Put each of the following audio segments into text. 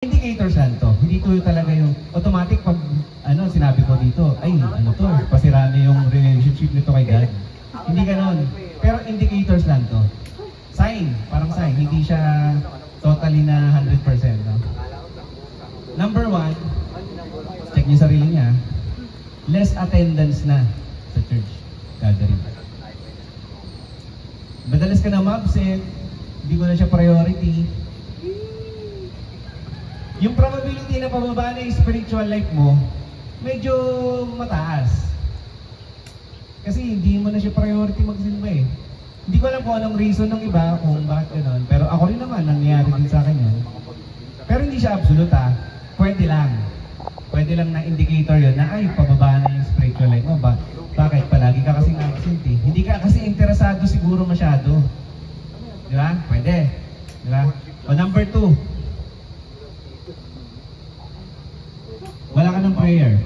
Indicators lang to. Hindi to talaga yung automatic pag sinabi ko dito, ay ano to, pasira na yung relationship nito kay God. Hindi ganoon. Pero indicators lang to. Sign, parang sign. Hindi siya totally na 100%. No? Number one, check niyo sarili niya. Less attendance na sa church gathering. Madalas ka na ma-absent, hindi mo na siya priority. Yung probability na pababa na yung spiritual life mo, medyo mataas. Kasi hindi mo na siya priority magsimba eh. Hindi ko alam kung anong reason ng iba, kung bakit gano'n. Pero ako rin naman, nangyayari din sa akin yan. Pero hindi siya absolute ah. Pwede lang. Pwede lang na indicator yun na ay, pababa na yung spiritual life mo. Bakit? Palagi ka kasing absent eh. Hindi ka kasi interesado siguro masyado. Di ba? Pwede. Di ba? O number 2. Wala ka ng prayer.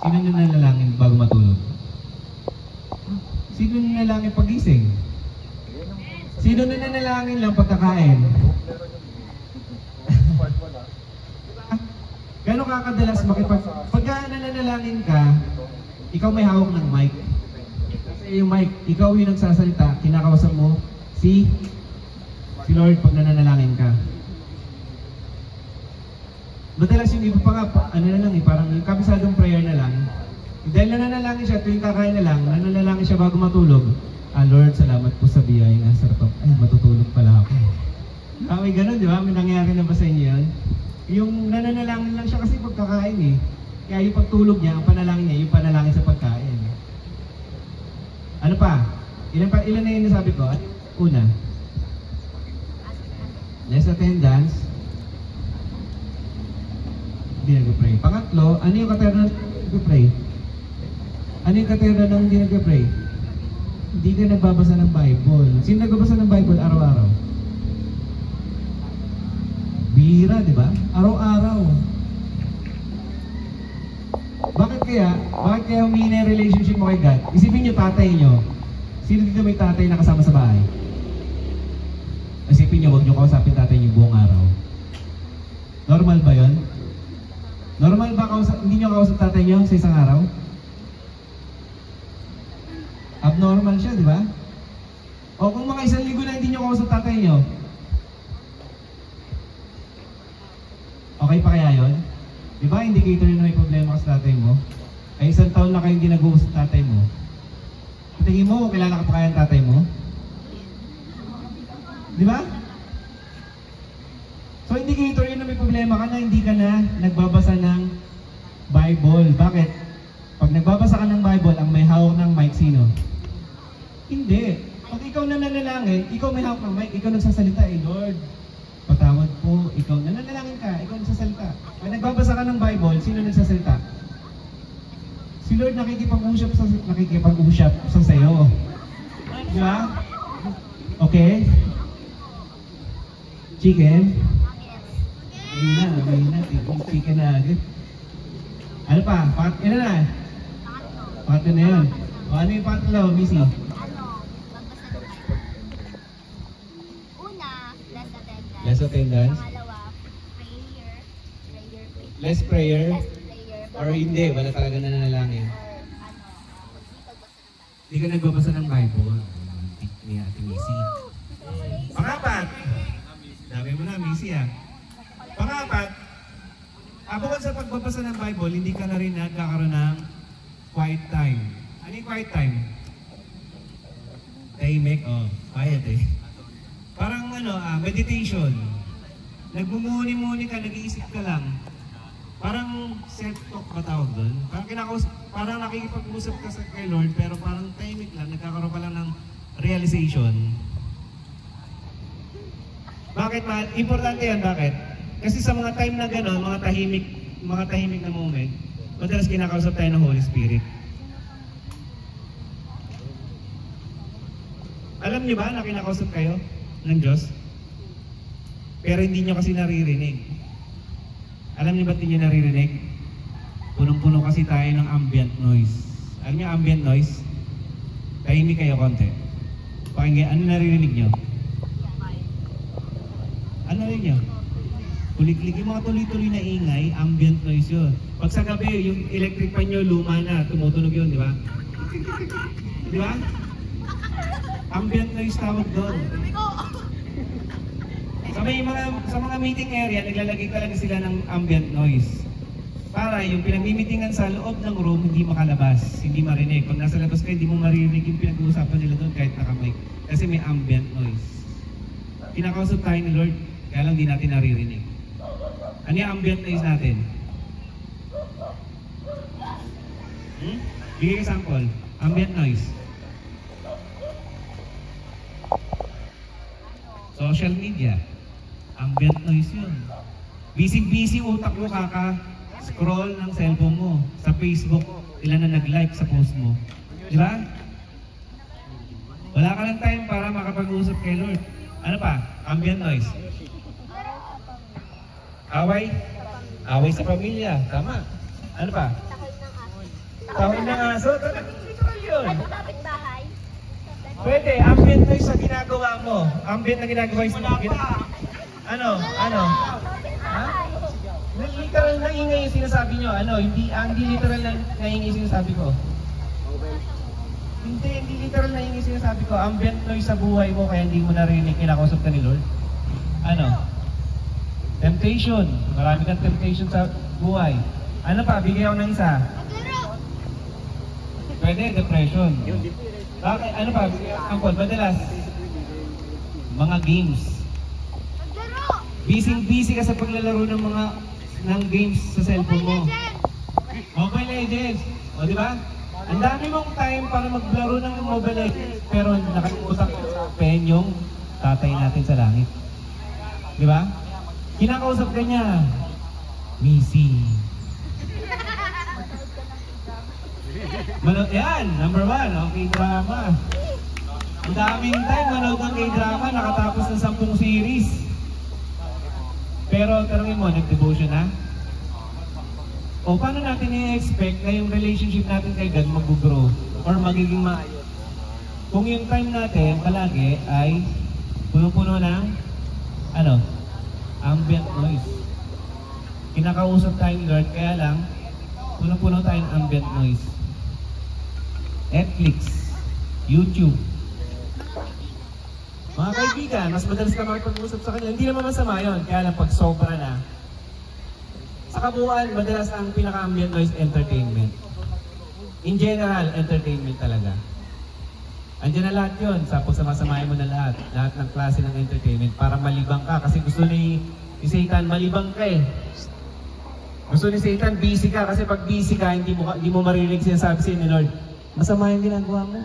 Sino nyo nalalangin bago matulog? Sino nyo nalalangin pagising? Sino na nanalangin lang pagkakain? Gano'n ka kadalas pagka nananalangin ka, ikaw may hawak ng mic. Kasi yung mic, ikaw yung nagsasalita, kinakausap mo si Lord pag nananalangin ka. Madalas yung iba pa nga, parang yung kabisadong prayer na lang. Dahil nananalangin siya, tuwing kakain na lang, nananalangin siya bago matulog. Lord, salamat po sa biyaya ng sarap. Ay, matutulog pala ako. May ganun, di ba? May nangyari na ba sa inyo yan? Yung nananalangin lang siya kasi pagkakain eh. Kaya yung pagtulog niya, ang panalangin niya, yung panalangin sa pagkain. Ano pa? Ilan na yun nasabi ko? Una, less attendance. Hindi nag-pray. Pangatlo, ano yung katera ng nag-pray? Ano yung katera ng hindi nag-pray? Hindi ka nagbabasa ng Bible. Sino nagbabasa ng Bible araw-araw? Bihira, di ba? Araw-araw. Bakit kaya humihina yung relationship mo kay God? Isipin nyo tatay nyo. Sino dito may tatay na kasama sa bahay? Isipin nyo, huwag nyo kausapin tatay nyo buong araw. Normal ba yon? Normal ba hindi nyo kausap tatay nyo sa isang araw? Abnormal siya, di ba? O kung mga 1 linggo na hindi nyo kausap tatay nyo, okay pa kaya yun? Di ba, indicator yun na may problema ka sa tatay mo? Ay 1 taon na kayo hindi nag-uusap tatay mo. Tingin mo, kilala ka pa kaya ang tatay mo? Di ba? So indicator yun na may problema ka na hindi ka na nagbabasa ng Bible. Bakit? Pag nagbabasa ka ng Bible, ang may hawak ng mic sino? Hindi. Pag ikaw na nanalangin, ikaw may hawak ng mic, ikaw nagsasalita Lord, patawad po, ikaw nananalangin ka, ikaw nagsasalita. Pag nagbabasa ka ng Bible, sino nagsasalita? Si Lord nakikipag-usap sa sayo. Di ba? Okay? Chicken? May na. Chicken na agad. Ano pa? Ilan na? Pangatlo na yun. O ano yung pangatlo, Missy? Una, less attendance. Less attendance? Pangalawa, prayer. Less prayer? Less prayer. Or hindi, wala talaga nananalangin. Or Hindi ka nagbabasa ng Bible. Ni Ate Missy. Pangapat! Dami mo na, Missy ah. Pangapat, bukod sa pagbabasa ng Bible, hindi ka na rin nagkakaroon ng quiet time. Ano yung quiet time? Tahimik? Quiet eh. Parang meditation. Nagmumuni-muni ka, nag-iisip ka lang. Parang self-talk ba tawag doon? Parang nakikipag-usap ka kay Lord, pero parang tahimik lang, nagkakaroon ka lang ng realization. Bakit man? Importante yan, bakit? Kasi sa mga time na gano'n, mga tahimik na moment, madalas kinakausap tayo ng Holy Spirit. Alam niyo ba na kinakausap kayo ng Diyos? Pero hindi niyo kasi naririnig. Alam niyo ba't hindi niyo naririnig? Punong-puno kasi tayo ng ambient noise. Alam niyo ambient noise? Tahimik kayo konti. Pakinggan, ano naririnig niyo? Ano rin niyo? Kuliglig, yung mga tuloy-tuloy na ingay, ambient noise yun. Pag sa gabi, yung electric fan nyo, luma na, tumutunog yun, di ba? Di ba? Ambient noise tawag doon. Sa mga meeting area, naglalagay talaga sila ng ambient noise. Para yung pinag-meetingan sa loob ng room, hindi makalabas, hindi marinig. Pag nasa labas kayo, hindi mo maririnig yung pinag-uusapan nila doon kahit naka-mic. Kasi may ambient noise. Kinakausap tayo ni Lord, kaya lang di natin naririnig. Ano yung ambient noise natin? Bigay example. Ambient noise. Social media. Ambient noise yun. Busy-busy utak mo scroll ng cellphone mo. Sa Facebook, ilan na nag-like sa post mo. Di ba? Wala ka lang time para makapag-usap kay Lord. Ano pa? Ambient noise. Away? Away sa pamilya. Tama. Ano pa? Tahol ng aso. Literal yun. Kapit-bahay. Pwede. Ambient noise sa ginagawa mo. Ambient na ginagawa mo. Ano? Ha? Literal na ingay yung sinasabi nyo. Ano? Hindi literal na ingay yung sinasabi ko. Hindi literal na ingay yung sinasabi ko. Ambient noise sa buhay mo kaya hindi mo narinig kinakausap ka ni Lord. Ano? Temptation. Marami kang temptation sa buhay. Ano pa? Bigay ako ng isa. Pwede, depression. Bakit? Ano pa? Angkol, madalas? Mga games. Busy ka sa paglalaro ng games sa cellphone mo. Mobile Legends. O, di ba? Ang dami mong time para maglaro ng Mobile Legends. Pero nakalimutan ko sa pen yung tatay natin sa langit. Di ba? Kinakausap ka niya. Missy. Yan, number 1, okay, drama. Ang daming time manood ng K-drama, nakatapos ng 10 series. Pero tanungin mo, nag-devotion na? O paano natin i-expect na yung relationship natin kay God mag-grow or magiging maayos? Kung yung time natin palagi ay puno-puno ng ambient noise. Kinakausap tayo ni Lord, kaya lang puno-puno tayo ng ambient noise. Netflix, YouTube. Mga kaibigan, mas madalas ka makipag-usap sa kanya. Hindi naman masama yun, kaya lang pag sobra na. Sa kabuuan, madalas ang pinaka-ambient noise entertainment. In general, entertainment talaga. Andiyan na lahat yun, sama-samahin mo na lahat ng klase ng entertainment para malibang ka. Kasi gusto ni Satan, malibang ka eh. Gusto ni Satan, busy ka. Kasi pag busy ka, hindi mo marinig sinasabi sa'yo ni Lord. Masama yung ginagawa mo.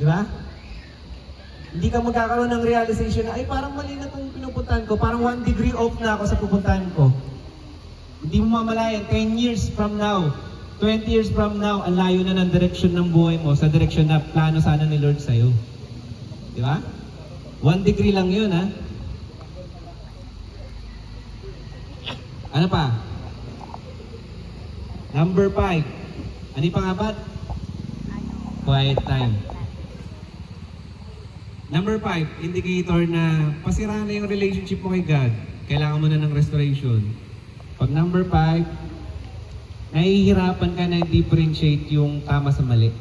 Di ba? Hindi ka magkakaroon ng realization na, ay parang mali na itong pinupuntahan ko. Parang 1 degree off na ako sa pupuntahan ko. Hindi mo mamalayan, 10 years from now, 20 years from now, ang layo na ng direksyon ng buhay mo sa direksyon na plano sana ni Lord sa'yo. Di ba? 1 degree lang yun, ha? Ano pa? Number 5. Ano yung pangapat? Quiet time. Number 5, indicator na pasira na yung relationship mo kay God. Kailangan mo na ng restoration. Pag number 5, nahihirapan ka na differentiate yung tama sa mali.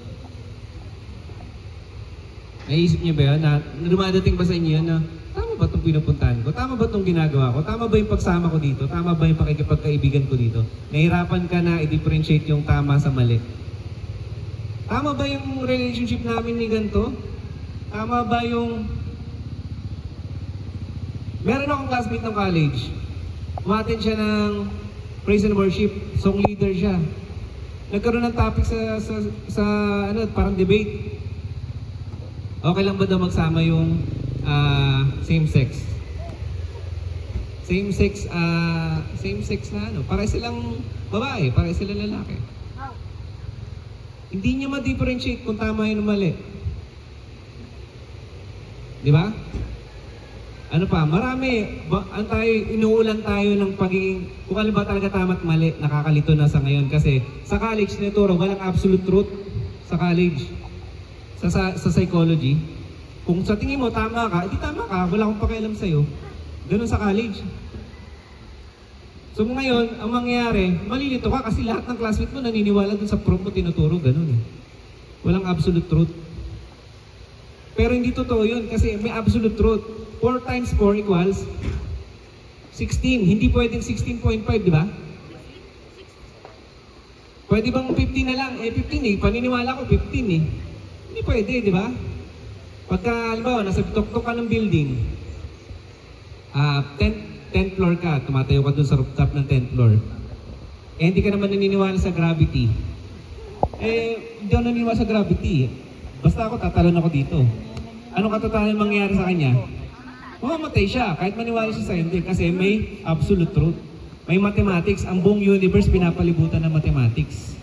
Naisip niyo ba yun? Na dumadating ba sa inyo yun na tama ba itong pinupuntahan ko? Tama ba itong ginagawa ko? Tama ba yung pagsama ko dito? Tama ba yung pakikipagkaibigan ko dito? Nahihirapan ka na i-differentiate yung tama sa mali. Tama ba yung relationship namin ni ganito? Tama ba yung... Meron akong classmate ng college. Umattend siya ng praise and worship. Song leader siya. Nagkaroon ng topic sa parang debate. Okay lang ba daw magsama yung same-sex? Same-sex na Para silang babae, para silang lalaki. Hindi niya ma-differentiate kung tama yun o mali. Di ba? Ano pa? Marami. Inuulan tayo ng pagiging, kung alam ba talaga tama at mali, nakakalito na sa ngayon. Kasi sa college, tinuturo, walang absolute truth sa college. Sa psychology. Kung sa tingin mo tama ka, hindi tama ka, wala akong pakialam sa'yo. Ganun sa college. So ngayon, ang mangyayari, malilito ka kasi lahat ng classmate mo naniniwala dun sa prof mo tinuturo, ganun eh. Walang absolute truth. Pero hindi totoo yun kasi may absolute truth. 4 times 4 equals 16. Hindi pwedeng 16.5, di ba? Pwede bang 15 na lang? 15 eh. Paniniwala ko 15 eh. Hindi pwede, di ba? Pagka, halimbawa, nasa tuktok ka ng building, 10th floor ka, tumatayo ka dun sa rooftop ng 10th floor. Eh, hindi ka naman naniniwala sa gravity. Hindi ako naniniwala sa gravity. Basta ako, tatalon ako dito. Anong katotohanan mangyayari sa kanya? Mamamatay siya, kahit maniwala siya sa hindi, kasi may absolute truth. May mathematics, ang buong universe pinapalibutan ng mathematics.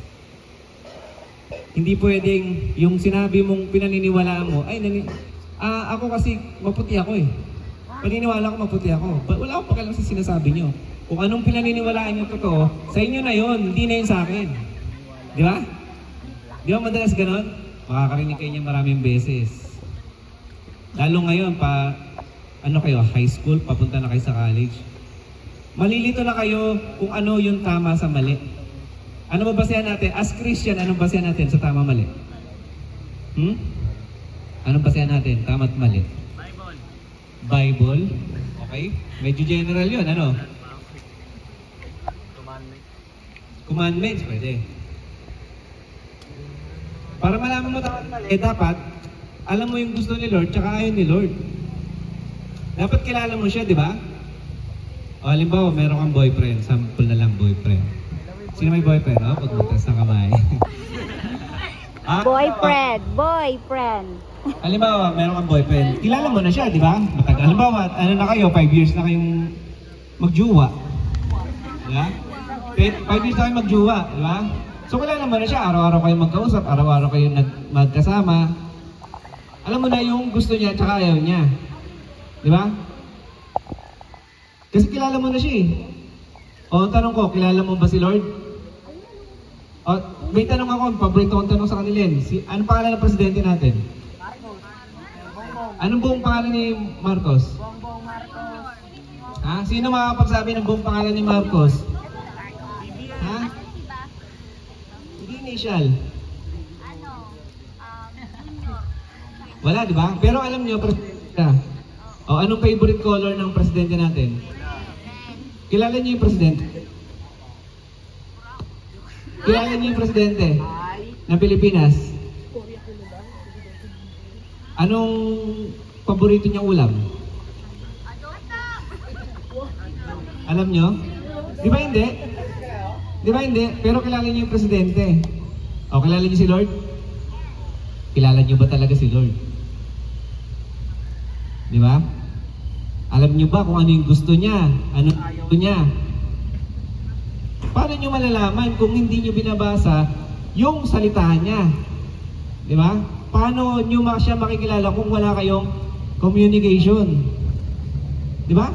Hindi pwedeng yung sinabi mong pinaniniwalaan mo, ako kasi maputi ako eh. Paniniwala ko maputi ako. Wala akong pakialam sa sinasabi nyo. Kung anong pinaniniwalaan nyo totoo, sa inyo na yon, hindi na yun sa akin. Di ba? Di ba madalas ganon? Makakarinig kayo niya maraming beses. Lalo ngayon, high school, papunta na kayo sa college. Malilito na kayo kung ano yung tama sa mali. Ano ba basehan natin? As Christian, anong basehan natin sa tama mali? Anong basehan natin? Tama at mali? Bible. Okay? Medyo general yun. Ano? Commandments. Pwede. Para malaman mo tama at mali, dapat alam mo yung gusto ni Lord tsaka ayaw ni Lord. Dapat kilala mo siya, di ba? O halimbawa, meron kang boyfriend. Sample na lang boyfriend. Sino may boyfriend? Pagbutas ng kamay. Boyfriend. Halimbawa, meron kang boyfriend. Kilala mo na siya, di ba? Matagal. Halimbawa, ano na kayo? 5 years na kayong magjuwa. Di ba? 5 years na kayong magjuwa, di ba? So kilala mo na siya. Araw-araw kayong magkausap. Araw-araw kayong magkasama. Alam mo na yung gusto niya at ayaw niya. Di ba? Kasi kilala mo na siya eh. O, ang tanong ko, kilala mo ba si Lord? O, may tanong ako, paborito kong tanong sa kanila yan. Anong pangalan ng presidente natin? Anong buong pangalan ni Marcos? Bongbong Marcos. Ha? Sino makakapagsabi ng buong pangalan ni Marcos? Ha? Hindi initial. Wala, di ba? Pero alam niyo, presidente ka. O, anong favorite color ng presidente natin? Kilala niyo yung presidente? Kilala niyo yung presidente ng Pilipinas? Anong paborito niyang ulam? Alam niyo? Di ba hindi? Di ba hindi? Pero kilala niyo yung presidente. O, kilala niyo si Lord? Kilala niyo ba talaga si Lord? Di ba? Alam niyo ba kung ano yung gusto niya? Ano yung ayaw niya? Paano niyo malalaman kung hindi niyo binabasa yung salita niya? Di ba? Paano niyo siya makikilala kung wala kayong communication? Di ba?